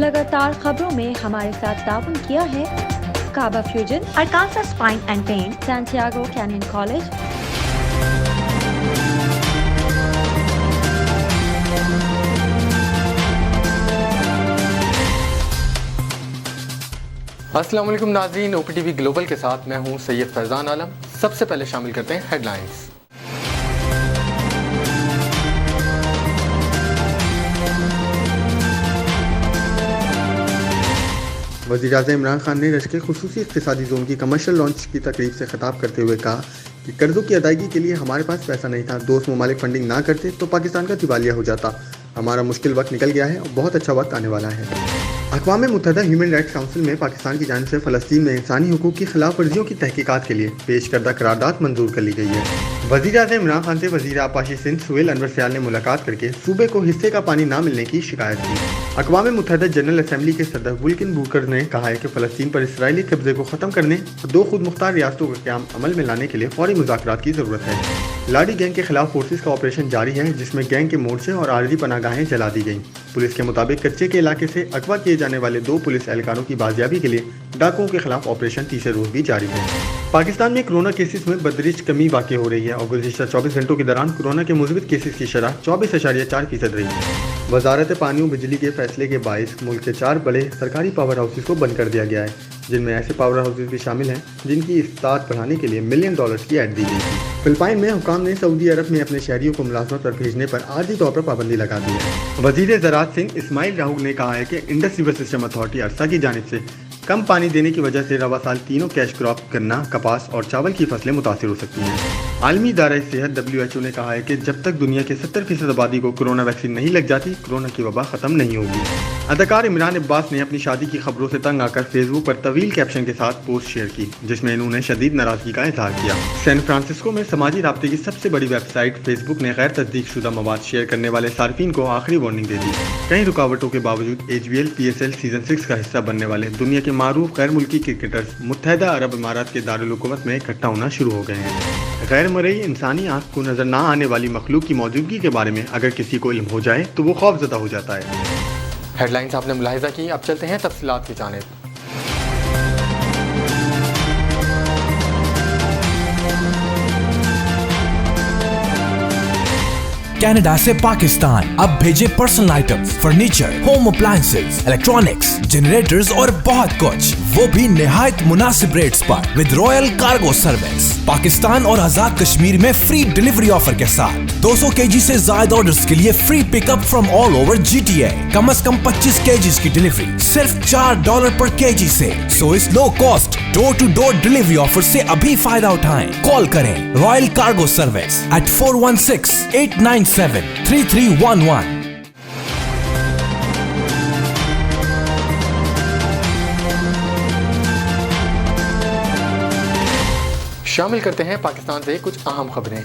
लगातार खबरों में हमारे साथ ताउन किया है काबा fusion, Arkansas Spine and Pain, Santiago Canyon College, अस्सलाम वालेकुम नाज़रीन, OPTV ग्लोबल के साथ मैं हूं सैयद फैज़ान आलम। सबसे पहले शामिल करते हैं हेडलाइंस। वज़ीर-ए-आज़म इमरान खान ने रश्क ख़ुसूसी इक़्तिसादी ज़ोन की कमर्शियल लॉन्च की तकरीब से ख़िताब करते हुए कहा कि कर्ज़ों की अदायगी के लिए हमारे पास पैसा नहीं था। दोस्त ममालिक फंडिंग ना करते तो पाकिस्तान का दिवालिया हो जाता। हमारा मुश्किल वक्त निकल गया है और बहुत अच्छा वक्त आने वाला है। अक़वाम मुत्तहिदा ह्यूमन राइट्स काउंसिल में पाकिस्तान की जानिब से फ़लस्तीन में इंसानी हुकूक की खिलाफ वर्जियों की तहकीकात के लिए पेश करदा करारदाद मंजूर कर ली गई है। वज़ीर-ए-आज़म इमरान खान से वज़ीर आबपाशी सिंध सुहेल अनवर सयाल ने मुलाकात करके सूबे को हिस्से का पानी ना मिलने की शिकायत की। अक़वाम मुत्तहिदा जनरल असम्बली के सदर वुल्किन बूकर ने कहा है कि फ़लस्तीन पर इसराइली कब्जे को ख़त्म करने और 2 खुद मुख्तार रियासतों का क़याम अमल में लाने के लिए फ़ौरी मुज़ाकरात की ज़रूरत है। लाडी गैंग के खिलाफ फोर्सेस का ऑपरेशन जारी है, जिसमें गैंग के मोर्चे और आरजी पनाहगाहें जला दी गई। पुलिस के मुताबिक कच्चे के इलाके से अगवा किए जाने वाले 2 पुलिस एहलकारों की बाजियाबी के लिए डाकुओं के खिलाफ ऑपरेशन तीसरे रोज भी जारी है। पाकिस्तान में कोरोना केसेस में बदरिज कमी वाक़ हो रही है और गुज़िश्ता 24 घंटों के दौरान कोरोना के मुस्बत केसेस की शरह 24.4% रही। वजारत पानी और बिजली के फैसले के बायस मुल्क के 4 बड़े सरकारी पावर हाउसेस को बंद कर दिया गया है, जिनमें ऐसे पावर हाउसेस भी शामिल हैं जिनकी इस्तात बढ़ाने के लिए $1 मिलियन की ऐड दी गई थी। फिलिपाइन में हुकाम ने सऊदी अरब में अपने शहरियों को मुलाजमत पर भेजने पर आर्जी तौर पर पाबंदी लगा दी है। वज़ीर ज़राअत सिंह इस्माइल राहुल ने कहा है कि इंडस रिवर सिस्टम अथॉरिटी अरसा की जानिब से कम पानी देने की वजह से रवा साल तीनों कैश क्रॉप गन्ना, कपास और चावल की फसलें मुतासिर हो सकती हैं। आलमी इदारा सेहत WHO ने कहा है कि जब तक दुनिया के 70% आबादी को कोरोना वैक्सीन नहीं लग जाती, कोरोना की वबा ख़त्म नहीं होगी। अदाकार इमरान अब्बास ने अपनी शादी की खबरों से तंग आकर फेसबुक पर तवील कैप्शन के साथ पोस्ट शेयर की, जिसमें इन्होंने शदीद नाराजगी का इजहार किया। सैन फ्रांसिस्को में समाजी राब्ते की सबसे बड़ी वेबसाइट फेसबुक ने गैर तस्दीक शुदा मवाद शेयर करने वाले सार्फिन को आखिरी वार्निंग दे दी। कई रुकावटों के बावजूद HBL PSL सीजन 6 का हिस्सा बनने वाले दुनिया के मारूफ गैर मुल्की क्रिकेटर्स मुत्तहिदा अरब इमारात के दारुल हुकूमत में इकट्ठा होना शुरू हो गए हैं। गैर मरई इंसानी आँख को नजर ना आने वाली मखलूक की मौजूदगी के बारे में अगर किसी को इल्म हो जाए तो वो खौफजदा हो जाता है। हेडलाइंस आपने मुलाहिजा की, अब चलते हैं तफसीलात की जानिब। कनाडा से पाकिस्तान अब भेजे personal items, furniture, home appliances, electronics, generators और बहुत कुछ, वो भी निहायत मुनासिब रेट्स पर with royal cargo service. Pakistan और आजाद कश्मीर में फ्री डिलीवरी ऑफर के साथ 200 kg से ज्यादा ऑर्डर्स के लिए free pickup from all over GTA। कम से कम 25 kg की डिलीवरी सिर्फ $4 पर kg से। सो इस low cost door to door delivery offer से अभी फायदा उठाएं। कॉल करें रॉयल कार्गो सर्विस at 416-897-3311। शामिल करते हैं पाकिस्तान से कुछ अहम खबरें।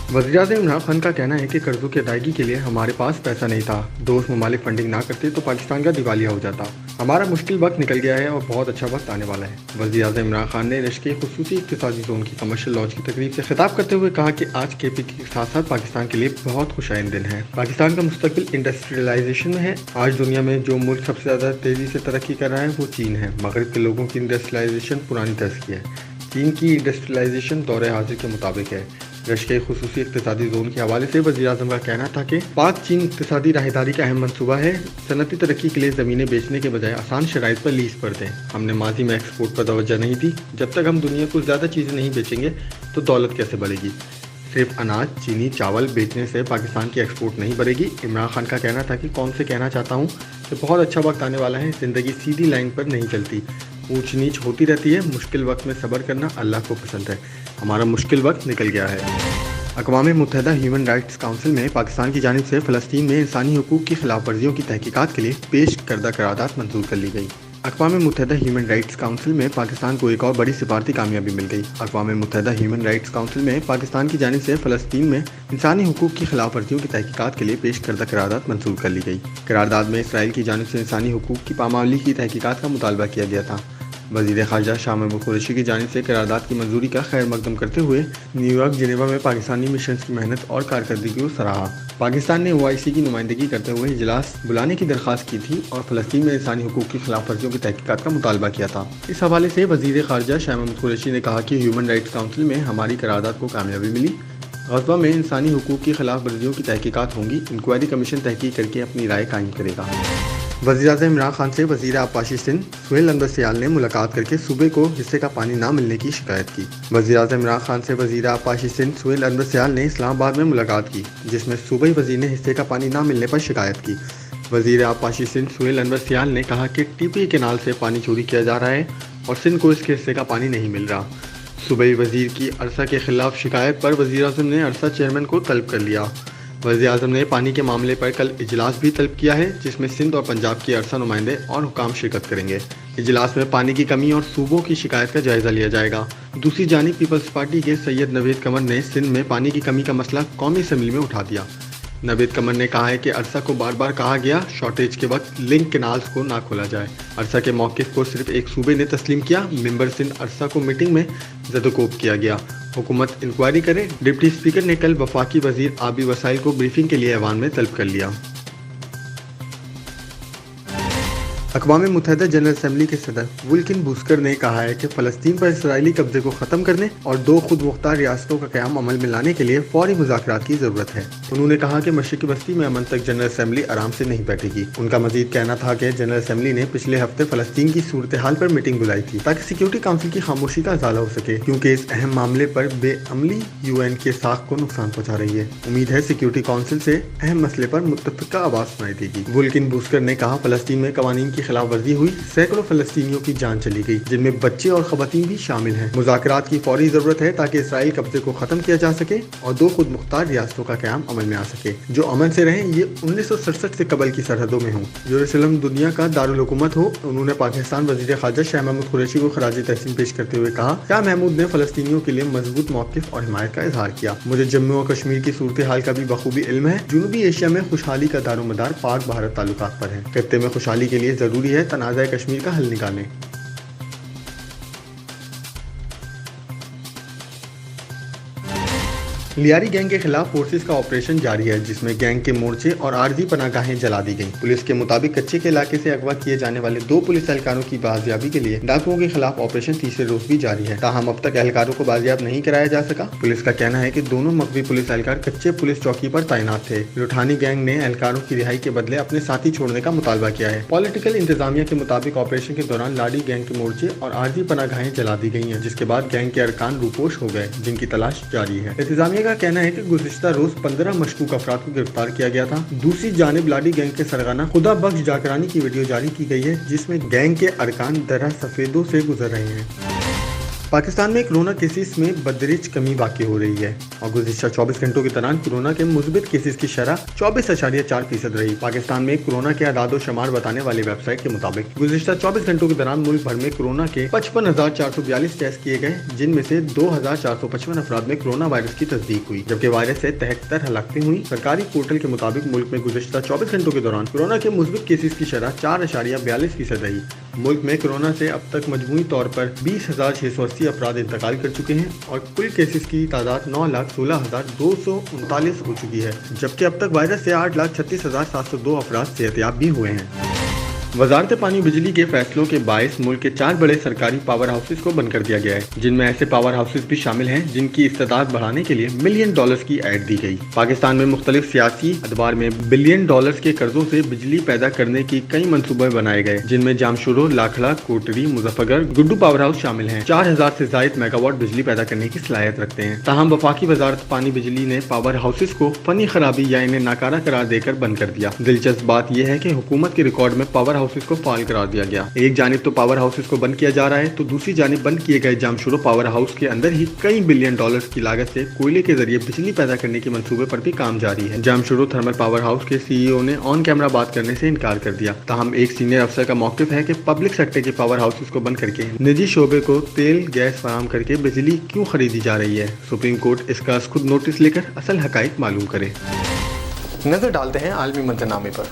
वज़ीर-ए-आज़म इमरान खान का कहना है कि कर्ज़ों की अदायगी के लिए हमारे पास पैसा नहीं था। दोस्त ममालिक फंडिंग ना करते तो पाकिस्तान का दिवालिया हो जाता। हमारा मुश्किल वक्त निकल गया है और बहुत अच्छा वक्त आने वाला है। वज़ीर-ए-आज़म इमरान खान ने रश्क ख़ुसूसी इक़्तिसादी ज़ोन की कमर्शियल लॉन्च की तकरीब से खिताब करते हुए कहा कि आज KP के साथ साथ पाकिस्तान के लिए बहुत खुशाइन दिन है। पाकिस्तान का मुस्तकबिल इंडस्ट्रियलाइजेशन में है। आज दुनिया में जो मुल्क सबसे ज़्यादा तेज़ी से तरक्की कर रहा है वो चीन है। मगरब के लोगों की इंडस्ट्रियलाइजेशन पुरानी तर्ज की है। चीन की इंडस्ट्रियलाइजेशन दौरे हाजिर के मुताबिक है। रश्क ख़ुसूसी इक़्तिसादी ज़ोन के हवाले से वज़ीर-ए-आज़म का कहना था कि पाक चीन इक़्तिसादी राहदारी का अहम मनसूबा है। सनती तरक्की के लिए ज़मीनें बेचने के बजाय आसान शराइत पर लीज़ पर दें। हमने माजी में एक्सपोर्ट पर तवज्जो नहीं दी। जब तक हम दुनिया को ज़्यादा चीज़ें नहीं बेचेंगे तो दौलत कैसे बढ़ेगी। सिर्फ अनाज, चीनी, चावल बेचने से पाकिस्तान की एक्सपोर्ट नहीं बढ़ेगी। इमरान खान का कहना था कि कौम से कहना चाहता हूँ कि बहुत अच्छा वक्त आने वाला है। ज़िंदगी सीधी लाइन पर नहीं चलती, ऊंच नीच होती रहती है। मुश्किल वक्त में सब्र करना अल्लाह को पसंद है। हमारा मुश्किल वक्त निकल गया है। अक़वाम मुत्तहिदा ह्यूमन राइट्स काउंसिल में पाकिस्तान की जानिब से फ़लस्तीन में इंसानी हुकूक की खिलाफ वर्जियों की तहकीकात के लिए पेश करदा करारदाद मंजूर कर ली गई। अक़वाम मुत्तहिदा ह्यूमन राइट्स काउंसिल में पाकिस्तान को एक और बड़ी सिफारती कामयाबी मिल गई। अक़वाम मुत्तहिदा ह्यूमन राइट्स काउंसिल में पाकिस्तान की जानिब से फ़लस्तीन में इंसानी हुकूक की खिलाफ वर्जियों की तहकीकात के लिए पेश करदा करारदाद मंजूर कर ली गई। करारदाद में इसराइल की जानिब से इंसानी हुकूक की पामाली की तहकीकात का मुतालबा किया गया था। वज़ीर ख़ारजा शाह महमूद कुरैशी की जानिब से करारदाद की मंजूरी का खैर मकदम करते हुए न्यूयॉर्क जिनेवा में पाकिस्तानी मिशन की मेहनत और कारकर्दगी को सराहा। पाकिस्तान ने OIC की नुमाइंदगी करते हुए इजलास बुलाने की दरख्वास्त की थी और फ़लस्तीन में इंसानी हुकूक की खिलाफ वर्जियों की तहकीकात का मुतालबा किया था। इस हवाले से वज़ीर ख़ारजा शाह महमूद कुरैशी ने कहा कि ह्यूमन राइट्स काउंसिल में हमारी करारदाद को कामयाबी मिली। ग़ज़वा में इंसानी हुकूक की खिलाफ वर्जियों की तहकीकात होंगी। इंक्वायरी कमीशन तहकीक करके अपनी राय कायम करेगा। वज़ीर-ए-आज़म इमरान खान से वज़ीर आबपाशी सिंध सुहेल अनवर सियाल ने मुलाकात करके सूबे को हिस्से का पानी ना मिलने की शिकायत की। वज़ीर-ए-आज़म इमरान खान से वज़ीर आबपाशी सिंध सुहेल अनवर सियाल ने इस्लामाबाद में मुलाकात की, जिसमें सूबाई वज़ीर ने हिस्से का पानी ना मिलने पर शिकायत की। वज़ीर आबपाशी सिंध सुहेल अनवर सियाल ने कहा कि TPA केनाल से पानी चोरी किया जा रहा है और सिंध को इसके हिस्से का पानी नहीं मिल रहा। सूबाई वज़ीर की अरसा के खिलाफ शिकायत पर वज़ीर-ए-आज़म ने अरसा चेयरमैन को तलब कर लिया। वज़ीर-ए-आज़म ने पानी के मामले पर कल इजलास भी तलब किया है, जिसमें सिंध और पंजाब के अरसा नुमाइंदे और हुकाम शिरकत करेंगे। इजलास में पानी की कमी और सूबों की शिकायत का जायज़ा लिया जाएगा। दूसरी जानिब पीपल्स पार्टी के सैयद नवेद कमर ने सिंध में पानी की कमी का मसला कौमी असम्बली में उठा दिया। नवेद कमर ने कहा है कि अरसा को बार बार कहा गया शॉर्टेज के वक्त लिंक कैनाल्स को ना खोला जाए। अरसा के मौक़िफ़ को सिर्फ एक सूबे ने तस्लीम किया। मेंबर सिंध अरसा को मीटिंग में ज़दोकोब किया गया। हुकूमत इंक्वायरी करे। डिप्टी स्पीकर ने कल वफाकी वज़ीर आबी वसाइल को ब्रीफिंग के लिए ऐवान में तलब कर लिया। अक़वाम मुत्तहिदा जनरल असम्बली के सदर वुल्किन बुस्कर ने कहा है कि फ़लस्तीन पर इसराइली कब्जे को ख़त्म करने और 2 खुद मुख्तार रियासतों का क़याम अमल में लाने के लिए फ़ौरी मुज़ाकरात की ज़रूरत है। उन्होंने कहा कि मशरिक़ी बस्ती में अमन तक जनरल असम्बली आराम से नहीं बैठेगी। उनका मज़ीद कहना था कि जनरल असम्बली ने पिछले हफ्ते फ़लस्तीन की सूरत हाल पर मीटिंग बुलाई थी ताकि सिक्योरिटी काउंसिल की खामोशी का इज़ाला हो सके, क्योंकि इस अहम मामले पर बेअमली UN के साख को नुकसान पहुँचा रही है। उम्मीद है सिक्योरिटी काउंसिल से अहम मसले पर मुत्तफ़िक़ा आवाज़ सुनाई देगी। वुल्किन बुस्कर ने कहा फ़लस्तीन में क़वानीन की खिलाफ वर्जी हुई, सैकड़ों फ़लस्तीनियों की जान चली गई, जिनमें बच्चे और ख़वातीन भी शामिल हैं। मुज़ाकरात की फ़ौरी ज़रूरत है ताकि इसराइल कब्जे को ख़त्म किया जा सके और 2 खुद मुख्तार रियासतों का क़याम अमल में आ सके जो अमन से रहें। ये 1967 से कबल की सरहदों में हों। यरूशलेम दुनिया का दारुल हुकूमत हो। उन्होंने पाकिस्तान वज़ीर ख़ारजा शाह महमूद कुरैशी को खराज तहसीन पेश करते हुए कहा, शाह महमूद ने फ़लस्तीनियों के लिए मजबूत मौक़िफ़ और हिमायत का इजहार किया। मुझे जम्मू और कश्मीर की सूरत हाल का भी बखूबी इल्म है। जनूबी एशिया में खुशहाली का दारोमदार पाक भारत ताल्लुकात पर है। खत्ते में खुशहाली के लिए ज़रूरी है तनाज़ा कश्मीर का हल निकालें। लियारी गैंग के खिलाफ फोर्सेस का ऑपरेशन जारी है, जिसमें गैंग के मोर्चे और आर्जी पनागाहें जला दी गईं। पुलिस के मुताबिक कच्चे के इलाके से अगवा किए जाने वाले 2 पुलिस एहलकारों की बाजियाबी के लिए डाकुओं के खिलाफ ऑपरेशन तीसरे रोज भी जारी है। ताहम अब तक एहलकारों को बाजियाब नहीं कराया जा सका। पुलिस का कहना है कि दोनों मकवी पुलिस एहलकार कच्चे पुलिस चौकी पर तैनात थे। लुठानी गैंग ने एहलकारों की रिहाई के बदले अपने साथी छोड़ने का मुतालबा किया है। पॉलिटिकल इंतजामिया के मुताबिक ऑपरेशन के दौरान लाड़ी गैंग के मोर्चे और आर्जी पनागाहें जला दी गई हैं, जिसके बाद गैंग के अरकान रूपोश हो गए, जिनकी तलाश जारी है। इंतजामिया का कहना है कि गुज़िश्ता रोज 15 मशकूक अफराद को गिरफ्तार किया गया था। दूसरी जानिब लाड़ी गैंग के सरगना खुदा बख्श जाकरानी की वीडियो जारी की गई है, जिसमें गैंग के अरकान दर्रा सफेदों से गुजर रहे हैं। पाकिस्तान में कोरोना केसेस में बदरिज कमी वाक़ई हो रही है और गुज़िश्ता 24 घंटों के दौरान कोरोना के मुस्बित केसेस की शरह 24.4% रही। पाकिस्तान में कोरोना के आदादो शुमार बताने वाली वेबसाइट के मुताबिक गुज़िश्ता 24 घंटों के दौरान मुल्क भर में कोरोना के 55,442 टेस्ट किए गए, जिनमें से 2,455 अफराद में कोरोना वायरस की तस्दीक हुई, जबकि वायरस से 73 हलाकतें हुई। सरकारी पोर्टल के मुताबिक मुल्क में गुज़िश्ता 24 घंटों के दौरान कोरोना के मुस्बित केसेस की शरह 4.42% रही। मुल्क में कोरोना से अब तक मजमूई तौर पर 20,680 अफराद इंतकाल कर चुके हैं और कुल केसेस की तादाद 9,16,239 हो चुकी है, जबकि अब तक वायरस से 8,36,702 अफराद सेहतयाब भी हुए हैं। वजारत पानी बिजली के फैसलों के बायस मुल्क के 4 बड़े सरकारी पावर हाउसेस को बंद कर दिया गया है, जिनमें ऐसे पावर हाउसेस भी शामिल हैं जिनकी इस्तेदाद बढ़ाने के लिए $1 मिलियन की ऐड दी गई। पाकिस्तान में मुख्तलिफ सियासी अदवार में $1 बिलियन के कर्जों से बिजली पैदा करने की कई मंसूबे बनाए गए, जिनमें जामशुरो, लाखड़ा, कोटरी, मुजफ्फरगढ़, गुड्डू पावर हाउस शामिल हैं। 4,000 से ज्यादा मेगावाट बिजली पैदा करने की सलाहियत रखते हैं। ताहम वफाकी वजारत पानी बिजली ने पावर हाउसेस को फनी खराबी या इन्हें नाकारा करार देकर बंद कर दिया। दिलचस्प बात यह है कि हुकूमत के रिकॉर्ड में पावर हाउसेस को फाल करार दिया गया। एक जानिब तो पावर हाउसेस को बंद किया जा रहा है, तो दूसरी जानिब बंद किए गए जामशुरो पावर हाउस के अंदर ही कई $1 बिलियन की लागत से कोयले के जरिए बिजली पैदा करने के मंसूबे पर भी काम जारी है। जामशुरो थर्मल पावर हाउस के CEO ने ऑन कैमरा बात करने से इनकार कर दिया। ताहम एक सीनियर अफसर का मौक़िफ़ है कि पब्लिक सेक्टर के पावर हाउसेस को बंद करके निजी शोबे को तेल गैस फराहम करके बिजली क्यों खरीदी जा रही है। सुप्रीम कोर्ट इसका खुद नोटिस लेकर असल हकाइक मालूम करे। नजर डालते हैं आलमी मंजरनामे पर।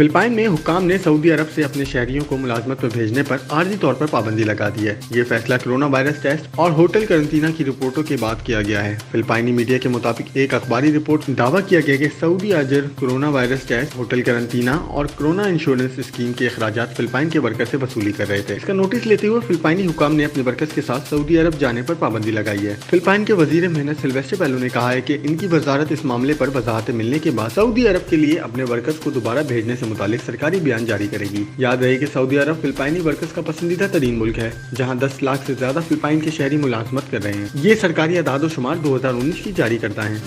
फिलिपाइन में हुक्काम ने सऊदी अरब से अपने शहरियों को मुलाजमत पर भेजने पर आर्जी तौर पर पाबंदी लगा दी है। ये फैसला कोरोना वायरस टेस्ट और होटल करंटीना की रिपोर्टों के बाद किया गया है। फिलिपाइनी मीडिया के मुताबिक एक अखबारी रिपोर्ट में दावा किया गया कि सऊदी अजर corona virus test, hotel quarantine और कोरोना इंश्योरेंस स्कीम के अखराजात फिलिपाइन के वर्कर से वसूली कर रहे थे। इसका नोटिस लेते हुए फिलिपाइनी हुक्काम ने अपने वर्कर्स के साथ सऊदी अरब जाने पर पाबंदी लगाई है। फिलिपाइन के वजीर मेहनत सिल्वेस्टर पेलो ने कहा है कि इनकी वजारत इस मामले पर वजाहतें मिलने के बाद सऊदी अरब के लिए अपने वर्कर्स को दोबारा भेजने से मुतालिक सरकारी बयान जारी करेगी। याद रहे कि सऊदी अरब फिलिपाइनी वर्कर्स का पसंदीदा तरीन मुल्क है, जहां 10 लाख से ज्यादा फिलिपाइन के शहरी मुलाजमत कर रहे हैं। ये सरकारी अदाद-ओ-शुमार 2019 की जारी करता है।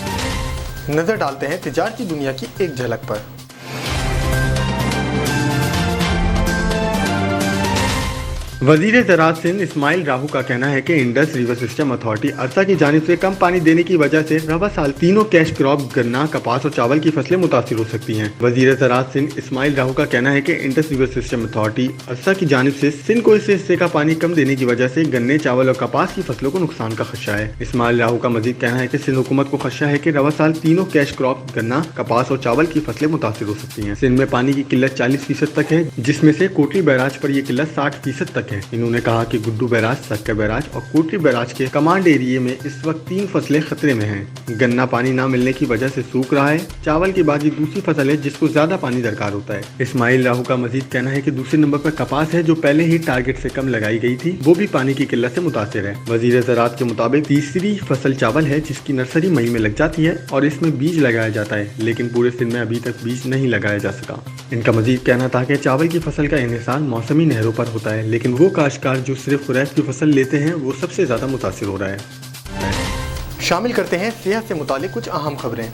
नजर डालते हैं तिजारती दुनिया की एक झलक पर। वजीर ज़राअत सिंध इस्माइल राहू का कहना है कि इंडस रिवर सिस्टम अथॉरिटी अरसा की जानिब से कम पानी देने की वजह से रवा साल तीनों कैश क्रॉप गन्ना, कपास और चावल की फसलें मुतासिर हो सकती हैं। वजीर ज़राअत सिंध इस्माइल राहू का कहना है कि इंडस रिवर सिस्टम अथॉरिटी अरसा की जानिब से सिंध को इस हिस्से का पानी कम देने की वजह से गन्ने, चावल और कपास की फसलों को नुकसान का खदशा है। इस्माइल राहू का मजीद कहना है कि सिंध हुकूमत को खदशा है कि रवा साल तीनों कैश क्रॉप गन्ना, कपास और चावल की फसलें मुतासिर हो सकती हैं। सिंध में पानी की किल्लत 40% तक है, जिसमें से कोटली बैराज पर यह किल्लत 60% तक है। इन्होंने कहा कि गुड्डू बैराज, सक्कर बैराज और कोटली बैराज के कमांड एरिया में इस वक्त 3 फसलें खतरे में हैं। गन्ना पानी न मिलने की वजह से सूख रहा है। चावल के बाद ये दूसरी फसल है जिसको ज्यादा पानी दरकार होता है। इस्माइल राहू का मजीद कहना है कि दूसरे नंबर पर कपास है, जो पहले ही टारगेट से कम लगाई गई थी, वो भी पानी की किल्लत से मुतासिर है। वजीर ज़राअत के मुताबिक तीसरी फसल चावल है, जिसकी नर्सरी मई में लग जाती है और इसमें बीज लगाया जाता है, लेकिन पूरे सिंध में अभी तक बीज नहीं लगाया जा सका। इनका मजीद कहना था कि चावल की फसल का इन्हिसार मौसमी नहरों पर होता है, लेकिन वो काश्तकार जो सिर्फ खुरैफ की फसल लेते हैं वो सबसे ज्यादा मुतासिर हो रहा है। शामिल करते हैं सेहत से मुतालिक कुछ अहम खबरें।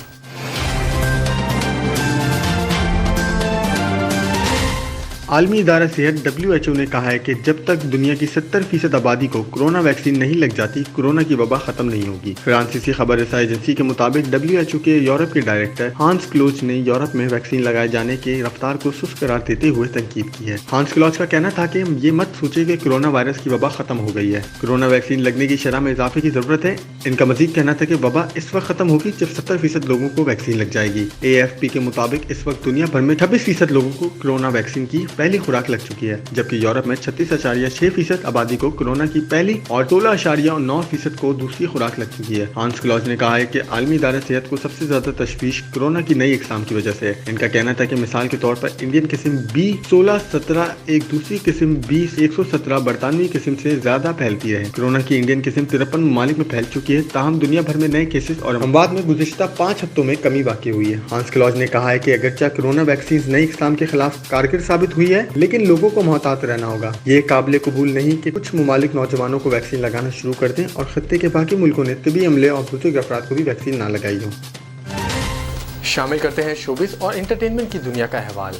आलमी इदारा सेहत WHO ने कहा है कि जब तक दुनिया की 70% आबादी को कोरोना वैक्सीन नहीं लग जाती, कोरोना की वबा खत्म नहीं होगी। फ्रांसीसी खबर रसाई एजेंसी के मुताबिक WHO के यूरोप के डायरेक्टर हांस क्लोज ने यूरोप में वैक्सीन लगाए जाने की रफ्तार को सुस्त करार देते हुए तनकीद की है। हांस क्लोज का कहना था कि ये मत सोचे कि कोरोना वायरस की वबा खत्म हो गई है, कोरोना वैक्सीन लगने की शरह में इजाफे की जरूरत है। इनका मजीद कहना था कि वबा इस वक्त खत्म होगी जब 70% लोगों को वैक्सीन लग जाएगी। AFP के मुताबिक इस वक्त दुनिया भर में 26% लोगों को कोरोना वैक्सीन की पहली खुराक लग चुकी है, जबकि यूरोप में 36.6% आबादी को कोरोना की पहली और 16.9% को दूसरी खुराक लग चुकी है। हांस क्लॉज ने कहा है कि आलमी इदारा सेहत को सबसे ज्यादा तशवीश कोरोना की नई इकसाम की वजह से है। इनका कहना था कि मिसाल के तौर पर इंडियन किस्म B1617 एक दूसरी किस्म B117 बरतानवी किस्म से ज्यादा फैलती है। कोरोना की इंडियन किस्म 53 ममालिक में फैल चुकी है, ताहम दुनिया भर में नए केसेस और अमवात में गुज़िश्ता 5 हफ्तों में कमी वाक़ई हुई है। हांस क्लॉज ने कहा है कि अगरचे कोरोना वैक्सीन नई इकसाम के खिलाफ कारगर साबित हुई है, लेकिन लोगों को मोहतात रहना होगा। ये काबिल कबूल नहीं कि कुछ ममालिक नौजवानों को वैक्सीन लगाना शुरू कर दें और खत्ते के बाकी मुल्कों ने तिबी अमले और बुजुर्ग अफराद को भी वैक्सीन ना लगाई हो। शामिल करते हैं शोबिस और एंटरटेनमेंट की दुनिया का अहवाल।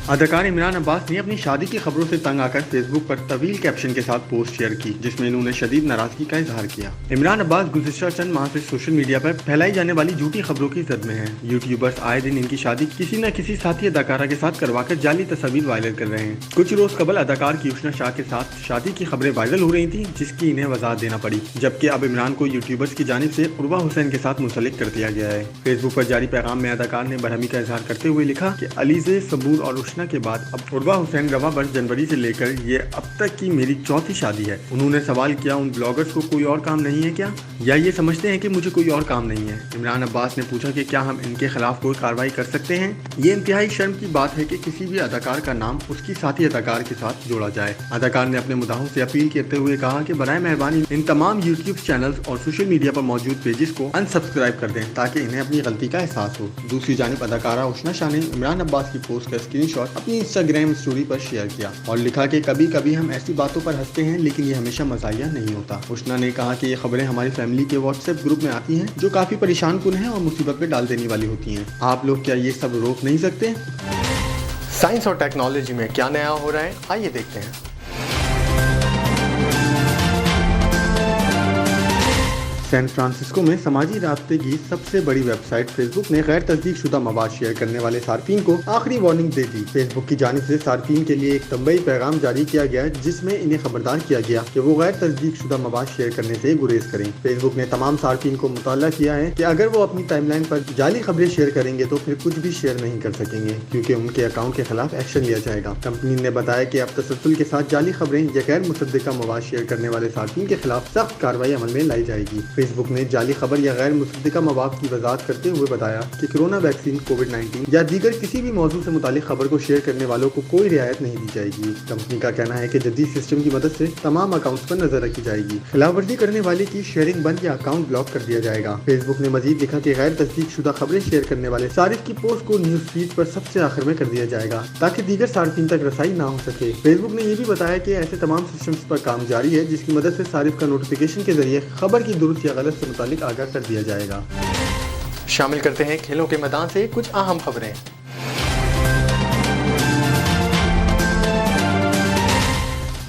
अदाकार इमरान अब्बास ने अपनी शादी की खबरों से तंग आकर फेसबुक पर तवील कैप्शन के साथ पोस्ट शेयर की, जिसमें इन्होंने शदीद नाराजगी का इजहार किया। इमरान अब्बास गुज़िश्ता चंद माह से सोशल मीडिया पर फैलाई जाने वाली झूठी खबरों की जद में हैं। यूट्यूबर्स आए दिन इनकी शादी किसी न किसी साथी अदाकारा के साथ करवाकर जाली तस्वीर वायरल कर रहे हैं। कुछ रोज कबल अदाकार कीर्षना शाह के साथ शादी की खबरें वायरल हो रही थी, जिसकी इन्हें वजाहत देना पड़ी, जबकि अब इमरान को यूट्यूबर्स की जानिब से उर्वा हुसैन के साथ मुंसलिक कर दिया गया है। फेसबुक पर जारी पैगाम में अदाकार ने बरहमी का इजहार करते हुए लिखा कि अलीज़े, सबूर और उशना के बाद अब उर्वा हुसैन रवा वर्ष जनवरी से लेकर ये अब तक की मेरी चौथी शादी है। उन्होंने सवाल किया, उन ब्लॉगर्स को कोई और काम नहीं है क्या, या ये समझते हैं कि मुझे कोई और काम नहीं है। इमरान अब्बास ने पूछा कि क्या हम इनके खिलाफ कोई कार्रवाई कर सकते हैं। ये इंतहाई शर्म की बात है कि किसी भी अदाकार का नाम उसकी साथी अदाकार के साथ जोड़ा जाए। अदाकार ने अपने मुद्दाहों से अपील करते हुए कहा कि बराए मेहरबानी इन तमाम यूट्यूब चैनल्स और सोशल मीडिया पर मौजूद पेजेस को अनसब्सक्राइब कर दें, ताकि इन्हें अपनी गलती का एहसास हो। दूसरी जानिब अदाकारा उशना शाह ने इमरान अब्बास की पोस्ट का स्क्रीनशॉट अपनी इंस्टाग्राम स्टोरी पर शेयर किया और लिखा कि कभी कभी हम ऐसी बातों पर हंसते हैं, लेकिन ये हमेशा मज़ाहिया नहीं होता। उशना ने कहा कि ये खबरें हमारी फैमिली के व्हाट्सएप ग्रुप में आती हैं, जो काफी परेशान कुन है और मुसीबत में डाल देने वाली होती हैं। आप लोग क्या ये सब रोक नहीं सकते? साइंस और टेक्नोलॉजी में क्या नया हो रहा है, आइए देखते हैं। سین فرانسسکو میں سماجی رابطے کی سب سے بڑی ویب سائٹ فیس بک نے غیر تصدیق شدہ مواد شیئر کرنے والے صارفین کو آخری وارننگ دے دی۔ فیس بک کی جانب سے صارفین کے لیے ایک تنبیہی پیغام جاری کیا گیا جس میں انہیں خبردار کیا گیا کہ وہ غیر تصدیق شدہ مواد شیئر کرنے سے گریز کریں۔ فیس بک نے تمام صارفین کو مطلع کیا ہے کہ اگر وہ اپنی ٹائم لائن پر جعلی خبریں شیئر کریں گے تو پھر کچھ بھی شیئر نہیں کر سکیں گے کیونکہ ان کے اکاؤنٹ کے خلاف ایکشن لیا جائے گا۔ کمپنی نے بتایا کہ اب تسلسل کے ساتھ جعلی خبریں یا غیر مصدقہ مواد شیئر کرنے والے صارفین کے خلاف سخت کارروائی عمل میں لائی جائے گی۔ فیس بک نے جعلی خبر یا غیر مصدقہ مواد کی وضاحت کرتے ہوئے بتایا کہ کورونا ویکسین، کووڈ-19 یا دیگر کسی بھی موضوع سے متعلق خبر کو شیئر کرنے والوں کو کوئی رعایت نہیں دی جائے گی۔ کمپنی کا کہنا ہے کہ جدید سسٹم کی مدد سے تمام اکاؤنٹس پر نظر رکھی جائے گی۔ خلاف ورزی کرنے والے کی شیئرنگ بند یا اکاؤنٹ بلاک کر دیا جائے گا۔ فیس بک نے مزید لکھا کہ غیر تصدیق شدہ خبریں شیئر کرنے والے صارف کی پوسٹ کو نیوز فیڈ پر سب سے آخر میں کر دیا جائے گا تاکہ دیگر صارفین تک رسائی نہ ہو سکے۔ فیس بک نے یہ بھی بتایا کہ ایسے تمام سسٹمز پر کام جاری ہے جس کی مدد سے صارف کا نوٹیفیکیشن کے ذریعے خبر کی درست یا غلط سے متعلق آگاہ کر دیا جائے گا۔ شامل کرتے ہیں کھیلوں کے میدان سے کچھ اہم خبریں۔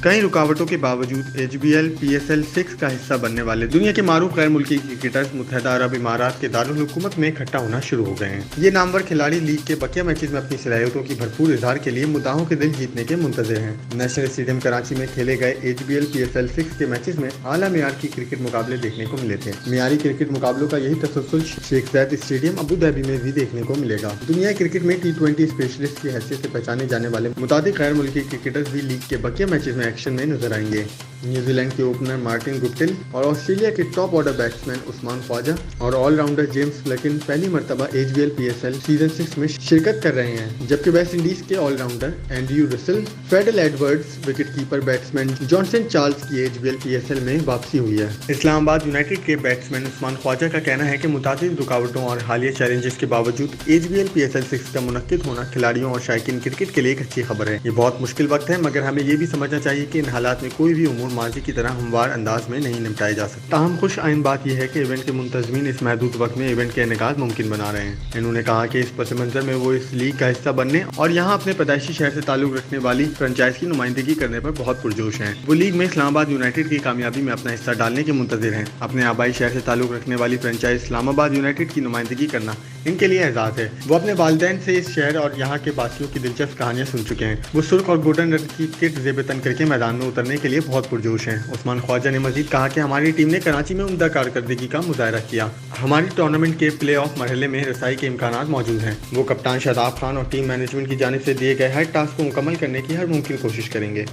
کئی رکاوٹوں کے باوجود HBL PSL 6 کا حصہ بننے والے دنیا کے معروف غیر ملکی کرکٹرز متحدہ عرب امارات کے دارالحکومت میں اکٹھا ہونا شروع ہو گئے ہیں۔ یہ نامور کھلاڑی لیگ کے بقیہ میچز میں اپنی صلاحیتوں کی بھرپور اظہار کے لیے مداحوں کے دل جیتنے کے منتظر ہیں۔ نیشنل اسٹیڈیم کراچی میں کھیلے گئے HBL PSL 6 کے میچز میں اعلیٰ معیار کی کرکٹ مقابلے دیکھنے کو ملے تھے۔ معیاری کرکٹ مقابلوں کا یہی تسلسل شیخ زاید اسٹیڈیم ابوظہبی میں بھی دیکھنے کو ملے گا۔ دنیا کرکٹ میں T20 اسپیشلسٹ کی حیثیت سے پہچانے جانے والے متعدد غیر ملکی کرکٹرز بھی لیگ کے بقیہ میچز میں ایکشن میں نظر آئیں گے۔ نیوزی لینڈ کے اوپنر مارٹن گپٹل اور آسٹریلیا کے top order batsman Usman Khawaja اور آل راؤنڈر جیمز فلکن پہلی مرتبہ HBL PSL سیزن 6 میں شرکت کر رہے ہیں، جبکہ ویسٹ انڈیز کے آل راؤنڈر اینڈریو رسل، feudal Edwards, wicket keeper batsman Johnson Charles کی HBL PSL میں واپسی ہوئی ہے۔ اسلام آباد یونائیٹڈ کے بیٹسمین عثمان خواجہ کا کہنا ہے کہ متعدد رکاوٹوں اور حالیہ چیلنجز کے باوجود HBL PSL 6 کا منعقد ہونا کھلاڑیوں اور شائقین کرکٹ کے لیے ایک اچھی خبر ہے۔ یہ بہت مشکل وقت ہے مگر ہمیں یہ بھی سمجھنا چاہیے کہ ان حالات میں کوئی بھی امور ماضی کی طرح ہموار انداز میں نہیں نمٹائے جا سکتے۔ تاہم خوش آئند بات یہ ہے کہ ایونٹ کے منتظمین اس محدود وقت میں ایونٹ کا انعقاد ممکن بنا رہے ہیں۔ انہوں نے کہا کہ اس پس منظر میں وہ اس لیگ کا حصہ بننے اور یہاں اپنے پیدائشی شہر سے تعلق رکھنے والی فرنچائز کی نمائندگی کرنے پر بہت پرجوش ہیں۔ وہ لیگ میں اسلام آباد یونائیٹڈ کی کامیابی میں اپنا حصہ ڈالنے کے منتظر ہیں۔ اپنے آبائی شہر سے تعلق رکھنے والی فرنچائز اسلام آباد یونائیٹڈ کی نمائندگی کرنا ان کے لیے اعزاز ہے۔ وہ اپنے والدین سے اس شہر اور یہاں کے باسیوں کی دلچسپ کہانیاں سن چکے ہیں۔ وہ سرخ اور گولڈن رنگ کی کٹ زیب تن کر کے میدان میں اترنے کے لیے بہت پرجوش ہیں۔ عثمان خواجہ نے مزید کہا کہ ہماری ٹیم نے کراچی میں عمدہ کارکردگی کا مظاہرہ کیا۔ ہماری ٹورنامنٹ کے پلے آف مرحلے میں رسائی کے امکانات موجود ہیں۔ وہ کپتان شاداب خان اور ٹیم مینجمنٹ کی جانب سے دیے گئے ہر ٹاسک کو مکمل کرنے کی ہر ممکن کوشش کریں گے۔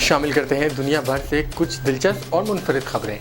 شامل کرتے ہیں دنیا بھر سے کچھ دلچسپ اور منفرد خبریں۔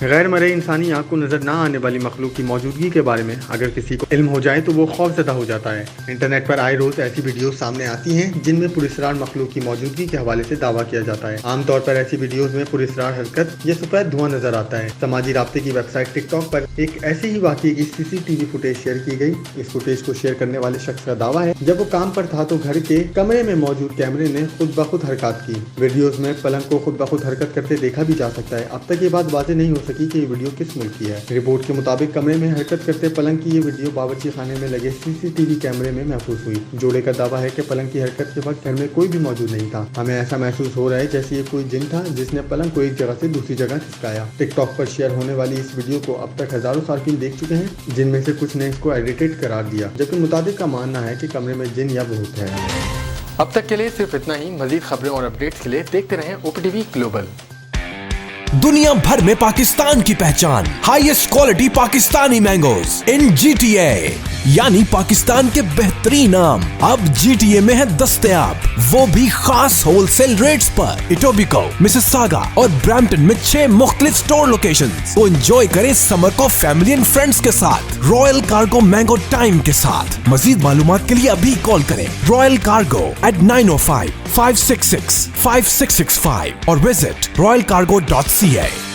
غیر مرئی انسانی آنکھ کو نظر نہ آنے والی مخلوق کی موجودگی کے بارے میں اگر کسی کو علم ہو جائے تو وہ خوفزدہ ہو جاتا ہے۔ انٹرنیٹ پر آئے روز ایسی ویڈیوز سامنے آتی ہیں جن میں پراسرار مخلوق کی موجودگی کے حوالے سے دعویٰ کیا جاتا ہے۔ عام طور پر ایسی ویڈیوز میں پراسرار حرکت یا سفید دھواں نظر آتا ہے۔ سماجی رابطے کی ویب سائٹ ٹک ٹاک پر ایک ایسے ہی واقعے کی CCTV فوٹیج شیئر کی گئی۔ اس فوٹیج کو شیئر کرنے والے شخص کا دعویٰ ہے جب وہ کام پر تھا تو گھر کے کمرے میں موجود کیمرے نے خود بخود حرکات کی۔ ویڈیوز میں پلنگ کو خود بخود حرکت کرتے دیکھا بھی جا سکتا ہے۔ اب تک یہ بات واضح نہیں ہو سکی کہ یہ ویڈیو کس ملک کی ہے۔ رپورٹ کے مطابق کمرے میں حرکت کرتے پلنگ کی یہ ویڈیو باورچی خانے میں لگے CCTV کیمرے میں محفوظ ہوئی۔ جوڑے کا دعویٰ ہے کہ پلنگ کی حرکت کے وقت گھر میں کوئی بھی موجود نہیں تھا۔ ہمیں ایسا محسوس ہو رہا ہے جیسے یہ کوئی جن تھا جس نے پلنگ کو ایک جگہ سے دوسری جگہ کھسکایا۔ ٹک ٹاک پر شیئر ہونے والی اس ویڈیو کو اب تک ہزاروں صارفین دیکھ چکے ہیں جن میں سے کچھ نے اس کو ایڈیٹڈ قرار دیا، جبکہ متعدد کا ماننا ہے کہ کمرے میں جن یا بھوت ہے۔ اب تک کے لیے صرف اتنا ہی۔ مزید خبریں اور اپڈیٹس کے لیے دیکھتے رہیں OPTV گلوبل۔ دنیا بھر میں پاکستان کی پہچان، ہائیسٹ کوالٹی پاکستانی مینگوز ان GTA، یعنی پاکستان کے بہترین آم اب GTA میں ہے دستیاب، وہ بھی خاص ہول سیل ریٹس پر۔ ایٹوبیکو، مسیساگا اور برامپٹن میں 6 مختلف سٹور لوکیشنز۔ تو انجوائے کریں سمر کو فیملی اینڈ فرینڈز کے ساتھ، رائل کارگو مینگو ٹائم کے ساتھ۔ مزید معلومات کے لیے ابھی کال کریں رائل کارگو at 905-566-5665 اور وزٹ royalcargo.ca۔